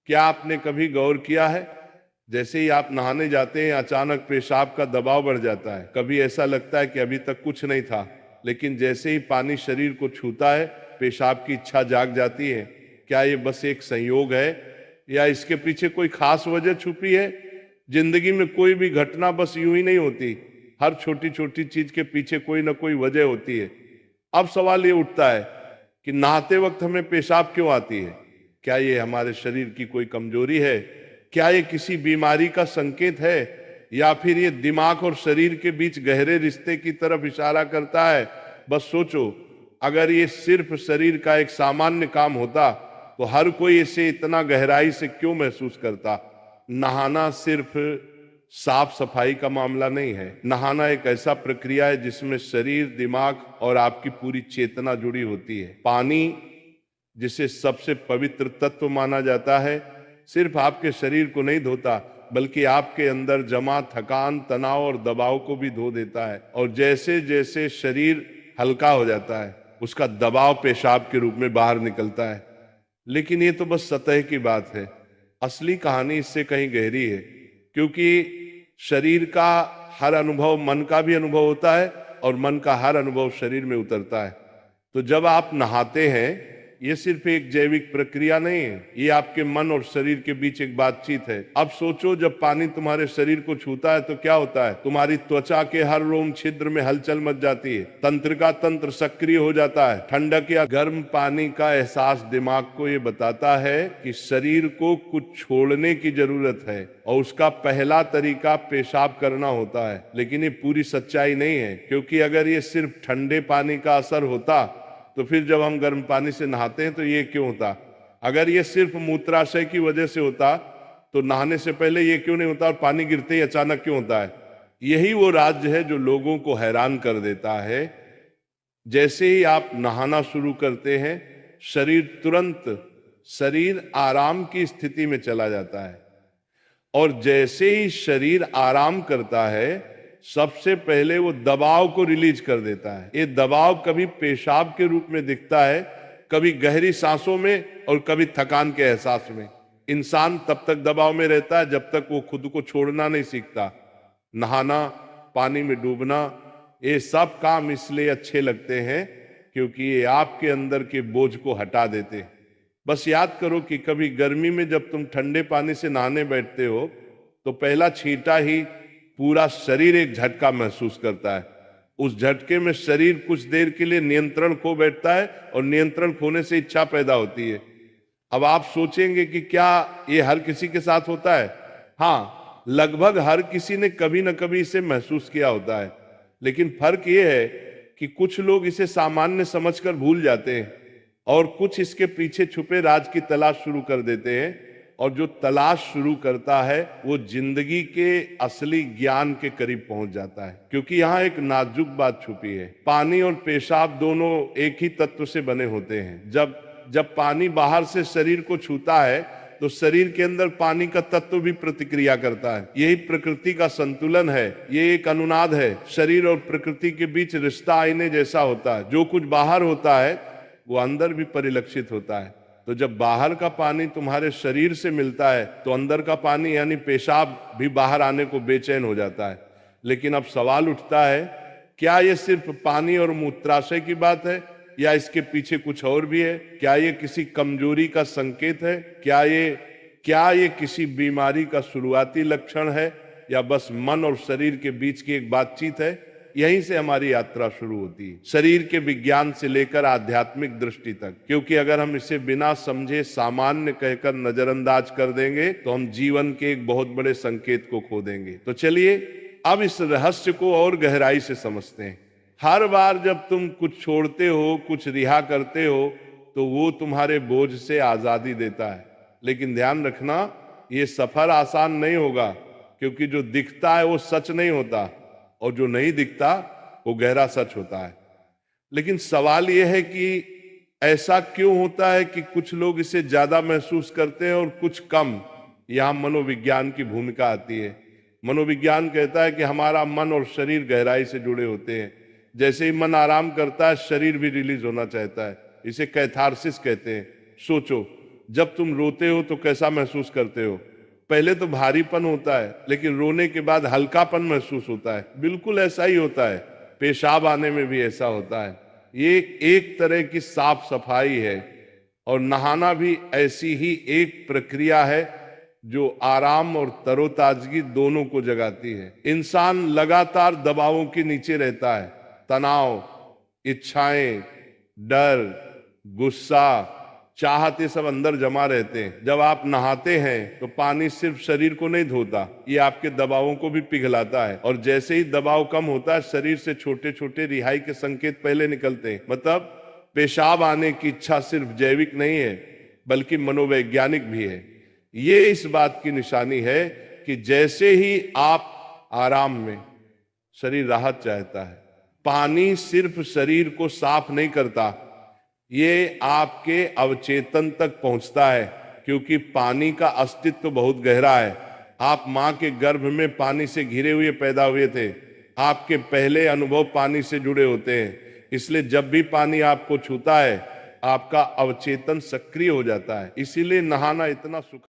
क्या आपने कभी गौर किया है, जैसे ही आप नहाने जाते हैं अचानक पेशाब का दबाव बढ़ जाता है। कभी ऐसा लगता है कि अभी तक कुछ नहीं था, लेकिन जैसे ही पानी शरीर को छूता है पेशाब की इच्छा जाग जाती है। क्या ये बस एक संयोग है या इसके पीछे कोई खास वजह छुपी है? जिंदगी में कोई भी घटना बस यूं ही नहीं होती, हर छोटी छोटी चीज के पीछे कोई ना कोई वजह होती है। अब सवाल ये उठता है कि नहाते वक्त हमें पेशाब क्यों आती है? क्या ये हमारे शरीर की कोई कमजोरी है? क्या ये किसी बीमारी का संकेत है, या फिर ये दिमाग और शरीर के बीच गहरे रिश्ते की तरफ इशारा करता है? बस सोचो, अगर ये सिर्फ शरीर का एक सामान्य काम होता तो हर कोई इसे इतना गहराई से क्यों महसूस करता? नहाना सिर्फ साफ सफाई का मामला नहीं है। नहाना एक ऐसा प्रक्रिया है जिसमें शरीर, दिमाग और आपकी पूरी चेतना जुड़ी होती है। पानी, जिसे सबसे पवित्र तत्व माना जाता है, सिर्फ आपके शरीर को नहीं धोता बल्कि आपके अंदर जमा थकान, तनाव और दबाव को भी धो देता है। और जैसे जैसे शरीर हल्का हो जाता है उसका दबाव पेशाब के रूप में बाहर निकलता है। लेकिन ये तो बस सतह की बात है, असली कहानी इससे कहीं गहरी है। क्योंकि शरीर का हर अनुभव मन का भी अनुभव होता है और मन का हर अनुभव शरीर में उतरता है। तो जब आप नहाते हैं ये सिर्फ एक जैविक प्रक्रिया नहीं है, ये आपके मन और शरीर के बीच एक बातचीत है। अब सोचो, जब पानी तुम्हारे शरीर को छूता है तो क्या होता है? तुम्हारी त्वचा के हर रोम छिद्र में हलचल मच जाती है, तंत्र का तंत्र सक्रिय हो जाता है। ठंडक या गर्म पानी का एहसास दिमाग को ये बताता है कि शरीर को कुछ छोड़ने की जरूरत है, और उसका पहला तरीका पेशाब करना होता है। लेकिन ये पूरी सच्चाई नहीं है, क्योंकि अगर ये सिर्फ ठंडे पानी का असर होता तो फिर जब हम गर्म पानी से नहाते हैं तो ये क्यों होता? अगर ये सिर्फ मूत्राशय की वजह से होता तो नहाने से पहले ये क्यों नहीं होता, और पानी गिरते ही अचानक क्यों होता है? यही वो राज्य है जो लोगों को हैरान कर देता है। जैसे ही आप नहाना शुरू करते हैं शरीर आराम की स्थिति में चला जाता है, और जैसे ही शरीर आराम करता है सबसे पहले वो दबाव को रिलीज कर देता है। ये दबाव कभी पेशाब के रूप में दिखता है, कभी गहरी सांसों में और कभी थकान के एहसास में। इंसान तब तक दबाव में रहता है जब तक वो खुद को छोड़ना नहीं सीखता। नहाना, पानी में डूबना, ये सब काम इसलिए अच्छे लगते हैं क्योंकि ये आपके अंदर के बोझ को हटा देते हैं। बस याद करो कि कभी गर्मी में जब तुम ठंडे पानी से नहाने बैठते हो तो पहला छींटा ही पूरा शरीर एक झटका महसूस करता है। उस झटके में शरीर कुछ देर के लिए नियंत्रण खो बैठता है, और नियंत्रण खोने से इच्छा पैदा होती है। अब आप सोचेंगे कि क्या ये हर किसी के साथ होता है? हाँ, लगभग हर किसी ने कभी ना कभी इसे महसूस किया होता है। लेकिन फर्क ये है कि कुछ लोग इसे सामान्य समझकर भूल जाते हैं और कुछ इसके पीछे छुपे राज की तलाश शुरू कर देते हैं। और जो तलाश शुरू करता है वो जिंदगी के असली ज्ञान के करीब पहुंच जाता है। क्योंकि यहाँ एक नाजुक बात छुपी है। पानी और पेशाब दोनों एक ही तत्व से बने होते हैं। जब पानी बाहर से शरीर को छूता है तो शरीर के अंदर पानी का तत्व भी प्रतिक्रिया करता है। यही प्रकृति का संतुलन है, ये एक अनुनाद है। शरीर और प्रकृति के बीच रिश्ता आईने जैसा होता है। जो कुछ बाहर होता है वो अंदर भी परिलक्षित होता है। तो जब बाहर का पानी तुम्हारे शरीर से मिलता है तो अंदर का पानी यानी पेशाब भी बाहर आने को बेचैन हो जाता है। लेकिन अब सवाल उठता है, क्या ये सिर्फ पानी और मूत्राशय की बात है या इसके पीछे कुछ और भी है? क्या ये किसी कमजोरी का संकेत है? क्या ये किसी बीमारी का शुरुआती लक्षण है, या बस मन और शरीर के बीच की एक बातचीत है? यहीं से हमारी यात्रा शुरू होती है, शरीर के विज्ञान से लेकर आध्यात्मिक दृष्टि तक। क्योंकि अगर हम इसे बिना समझे सामान्य कहकर नजरअंदाज कर देंगे तो हम जीवन के एक बहुत बड़े संकेत को खो देंगे। तो चलिए अब इस रहस्य को और गहराई से समझते हैं। हर बार जब तुम कुछ छोड़ते हो, कुछ रिहा करते हो, तो वो तुम्हारे बोझ से आजादी देता है। लेकिन ध्यान रखना, ये सफर आसान नहीं होगा, क्योंकि जो दिखता है वो सच नहीं होता, और जो नहीं दिखता वो गहरा सच होता है। लेकिन सवाल यह है कि ऐसा क्यों होता है कि कुछ लोग इसे ज्यादा महसूस करते हैं और कुछ कम? यहां मनोविज्ञान की भूमिका आती है। मनोविज्ञान कहता है कि हमारा मन और शरीर गहराई से जुड़े होते हैं। जैसे ही मन आराम करता है शरीर भी रिलीज होना चाहता है। इसे कैथारसिस कहते हैं। सोचो, जब तुम रोते हो तो कैसा महसूस करते हो? पहले तो भारीपन होता है, लेकिन रोने के बाद हल्कापन महसूस होता है। बिल्कुल ऐसा ही होता है, पेशाब आने में भी ऐसा होता है। ये एक तरह की साफ सफाई है, और नहाना भी ऐसी ही एक प्रक्रिया है जो आराम और तरोताजगी दोनों को जगाती है। इंसान लगातार दबावों के नीचे रहता है, तनाव, इच्छाएं, डर, गुस्सा, चाहते सब अंदर जमा रहते हैं। जब आप नहाते हैं तो पानी सिर्फ शरीर को नहीं धोता, ये आपके दबावों को भी पिघलाता है। और जैसे ही दबाव कम होता है, शरीर से छोटे छोटे रिहाई के संकेत पहले निकलते हैं। मतलब पेशाब आने की इच्छा सिर्फ जैविक नहीं है, बल्कि मनोवैज्ञानिक भी है। ये इस बात की निशानी है कि जैसे ही आप आराम में, शरीर राहत चाहता है। पानी सिर्फ शरीर को साफ नहीं करता, ये आपके अवचेतन तक पहुंचता है, क्योंकि पानी का अस्तित्व बहुत गहरा है। आप मां के गर्भ में पानी से घिरे हुए पैदा हुए थे। आपके पहले अनुभव पानी से जुड़े होते हैं। इसलिए जब भी पानी आपको छूता है, आपका अवचेतन सक्रिय हो जाता है। इसीलिए नहाना इतना सुख